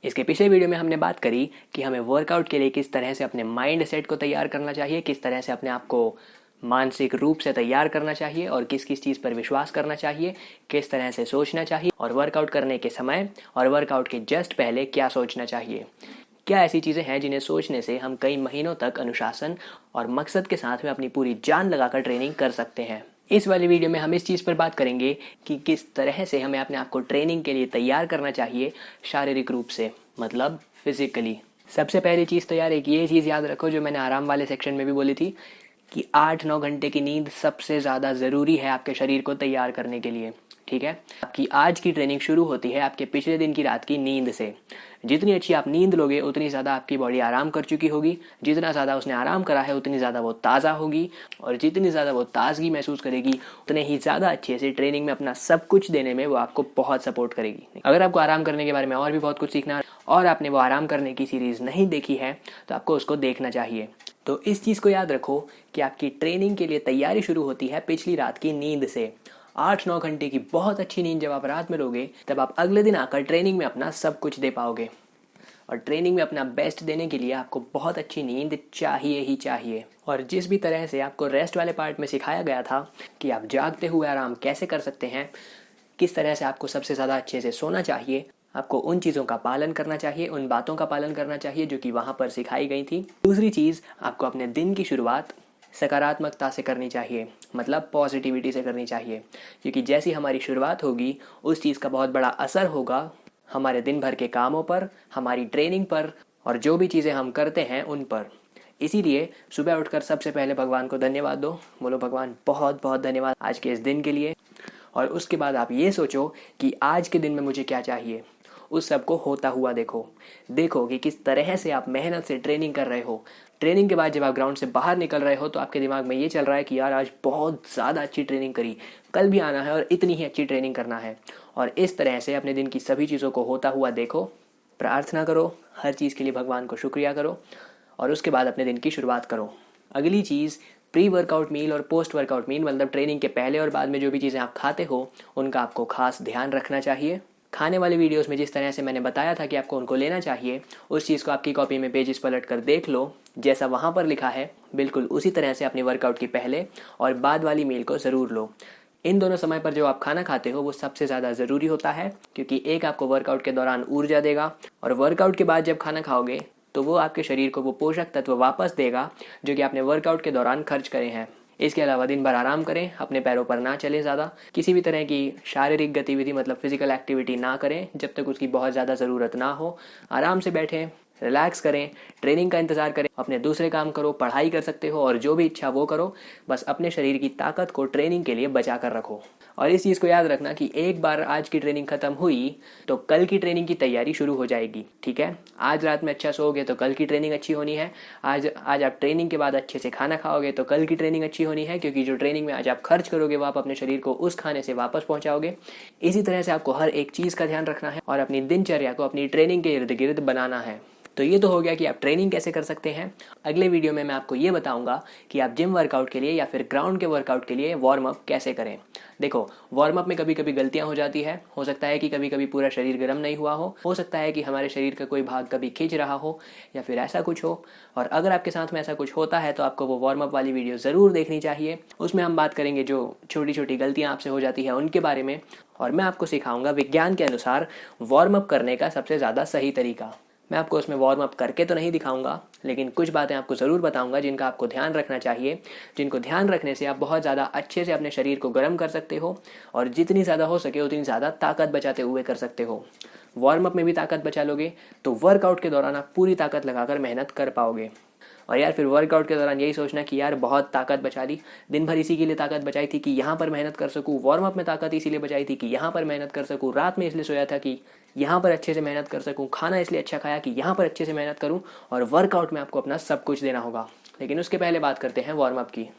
इसके पिछले वीडियो में हमने बात करी कि हमें वर्कआउट के लिए किस तरह से अपने माइंड सेट को तैयार करना चाहिए, किस तरह से अपने आप को मानसिक रूप से तैयार करना चाहिए और किस किस चीज़ पर विश्वास करना चाहिए, किस तरह से सोचना चाहिए और वर्कआउट करने के समय और वर्कआउट के जस्ट पहले क्या सोचना चाहिए। क्या ऐसी चीज़ें हैं जिन्हें सोचने से हम कई महीनों तक अनुशासन और मकसद के साथ में अपनी पूरी जान लगाकर ट्रेनिंग कर सकते हैं। इस वाली वीडियो में हम इस चीज़ पर बात करेंगे कि किस तरह से हमें अपने आप को ट्रेनिंग के लिए तैयार करना चाहिए शारीरिक रूप से, मतलब फिजिकली। सबसे पहली चीज़ तो यार एक ये चीज़ याद रखो जो मैंने आराम वाले सेक्शन में भी बोली थी कि 8-9 घंटे की नींद सबसे ज़्यादा ज़रूरी है आपके शरीर को तैयार करने के लिए। ठीक है, आपकी आज की ट्रेनिंग शुरू होती है आपके पिछले दिन की रात की नींद से। जितनी अच्छी आप नींद लोगे उतनी ज़्यादा आपकी बॉडी आराम कर चुकी होगी, जितना ज़्यादा उसने आराम करा है उतनी ज़्यादा वो ताज़ा होगी और जितनी ज़्यादा वो ताज़गी महसूस करेगी उतने ही ज़्यादा अच्छे से ट्रेनिंग में अपना सब कुछ देने में वो आपको बहुत सपोर्ट करेगी। अगर आपको आराम करने के बारे में और भी बहुत कुछ सीखना है और आपने वो आराम करने की सीरीज़ नहीं देखी है तो आपको उसको देखना चाहिए। तो इस चीज़ को याद रखो कि आपकी ट्रेनिंग के लिए तैयारी शुरू होती है पिछली रात की नींद से। 8-9 घंटे की बहुत अच्छी नींद जब आप रात में लोगे तब आप अगले दिन आकर ट्रेनिंग में अपना सब कुछ दे पाओगे। और ट्रेनिंग में अपना बेस्ट देने के लिए आपको बहुत अच्छी नींद चाहिए ही चाहिए। और जिस भी तरह से आपको रेस्ट वाले पार्ट में सिखाया गया था कि आप जागते हुए आराम कैसे कर सकते हैं, किस तरह से आपको सबसे ज़्यादा अच्छे से सोना चाहिए, आपको उन चीज़ों का पालन करना चाहिए, उन बातों का पालन करना चाहिए जो कि वहाँ पर सिखाई गई थी। दूसरी चीज़, आपको अपने दिन की शुरुआत सकारात्मकता से करनी चाहिए, मतलब पॉजिटिविटी से करनी चाहिए, क्योंकि जैसी हमारी शुरुआत होगी उस चीज़ का बहुत बड़ा असर होगा हमारे दिन भर के कामों पर, हमारी ट्रेनिंग पर और जो भी चीज़ें हम करते हैं उन पर। इसीलिए सुबह उठकर सबसे पहले भगवान को धन्यवाद दो, बोलो भगवान बहुत बहुत धन्यवाद आज के इस दिन के लिए। और उसके बाद आप ये सोचो कि आज के दिन में मुझे क्या चाहिए, उस सब को होता हुआ देखो कि किस तरह से आप मेहनत से ट्रेनिंग कर रहे हो। ट्रेनिंग के बाद जब आप ग्राउंड से बाहर निकल रहे हो तो आपके दिमाग में ये चल रहा है कि यार आज बहुत ज़्यादा अच्छी ट्रेनिंग करी, कल भी आना है और इतनी ही अच्छी ट्रेनिंग करना है। और इस तरह से अपने दिन की सभी चीज़ों को होता हुआ देखो, प्रार्थना करो, हर चीज़ के लिए भगवान को शुक्रिया करो और उसके बाद अपने दिन की शुरुआत करो। अगली चीज़, प्री वर्कआउट मील और पोस्ट वर्कआउट मील, मतलब ट्रेनिंग के पहले और बाद में जो भी चीज़ें आप खाते हो उनका आपको खास ध्यान रखना चाहिए। खाने वाली वीडियोस में जिस तरह से मैंने बताया था कि आपको उनको लेना चाहिए, उस चीज़ को आपकी कॉपी में पेजेस पलट कर देख लो, जैसा वहाँ पर लिखा है बिल्कुल उसी तरह से अपनी वर्कआउट की पहले और बाद वाली मील को ज़रूर लो। इन दोनों समय पर जो आप खाना खाते हो वो सबसे ज़्यादा ज़रूरी होता है, क्योंकि एक आपको वर्कआउट के दौरान ऊर्जा देगा और वर्कआउट के बाद जब खाना खाओगे तो वो आपके शरीर को वो पोषक तत्व वापस देगा जो कि आपने वर्कआउट के दौरान खर्च करे हैं। इसके अलावा दिन भर आराम करें, अपने पैरों पर ना चलें, ज़्यादा किसी भी तरह की शारीरिक गतिविधि मतलब फिजिकल एक्टिविटी ना करें जब तक उसकी बहुत ज़्यादा ज़रूरत ना हो। आराम से बैठें, रिलैक्स करें, ट्रेनिंग का इंतज़ार करें, अपने दूसरे काम करो, पढ़ाई कर सकते हो और जो भी इच्छा वो करो, बस अपने शरीर की ताकत को ट्रेनिंग के लिए बचा कर रखो। और इस चीज़ को याद रखना कि एक बार आज की ट्रेनिंग ख़त्म हुई तो कल की ट्रेनिंग की तैयारी शुरू हो जाएगी। ठीक है, आज रात में अच्छा सोओगे तो कल की ट्रेनिंग अच्छी होनी है। आज आप ट्रेनिंग के बाद अच्छे से खाना खाओगे तो कल की ट्रेनिंग अच्छी होनी है, क्योंकि जो ट्रेनिंग में आज आप खर्च करोगे वो आप अपने शरीर को उस खाने से वापस पहुँचाओगे। इसी तरह से आपको हर एक चीज़ का ध्यान रखना है और अपनी दिनचर्या को अपनी ट्रेनिंग के इर्द गिर्द बनाना है। तो ये तो हो गया कि आप ट्रेनिंग कैसे कर सकते हैं। अगले वीडियो में मैं आपको ये बताऊंगा कि आप जिम वर्कआउट के लिए या फिर ग्राउंड के वर्कआउट के लिए वार्म अप कैसे करें। देखो, वार्म अप में कभी कभी गलतियां हो जाती है। हो सकता है कि कभी कभी पूरा शरीर गर्म नहीं हुआ हो सकता है कि हमारे शरीर का कोई भाग कभी खींच रहा हो या फिर ऐसा कुछ हो। और अगर आपके साथ में ऐसा कुछ होता है तो आपको वो वार्म अप वाली वीडियो ज़रूर देखनी चाहिए। उसमें हम बात करेंगे जो छोटी छोटी गलतियाँ आपसे हो जाती है उनके बारे में, और मैं आपको सिखाऊंगा विज्ञान के अनुसार वार्म अप करने का सबसे ज़्यादा सही तरीका। मैं आपको उसमें वार्म अप करके तो नहीं दिखाऊंगा, लेकिन कुछ बातें आपको ज़रूर बताऊंगा जिनका आपको ध्यान रखना चाहिए, जिनको ध्यान रखने से आप बहुत ज़्यादा अच्छे से अपने शरीर को गर्म कर सकते हो और जितनी ज़्यादा हो सके उतनी ज़्यादा ताकत बचाते हुए कर सकते हो। वार्म अप में भी ताकत बचा लोगे तो वर्कआउट के दौरान आप पूरी ताकत लगाकर मेहनत कर पाओगे। और यार फिर वर्कआउट के दौरान यही सोचना कि यार बहुत ताकत बचा ली, दिन भर इसी के लिए ताकत बचाई थी कि यहाँ पर मेहनत कर सकूँ, वार्म अप में ताकत इसीलिए बचाई थी कि यहाँ पर मेहनत कर सकूँ, रात में इसलिए सोया था कि यहाँ पर अच्छे से मेहनत कर सकूँ, खाना इसलिए अच्छा खाया कि यहाँ पर अच्छे से मेहनत करूँ, और वर्कआउट में आपको अपना सब कुछ देना होगा। लेकिन उसके पहले बात करते हैं वार्म अप की।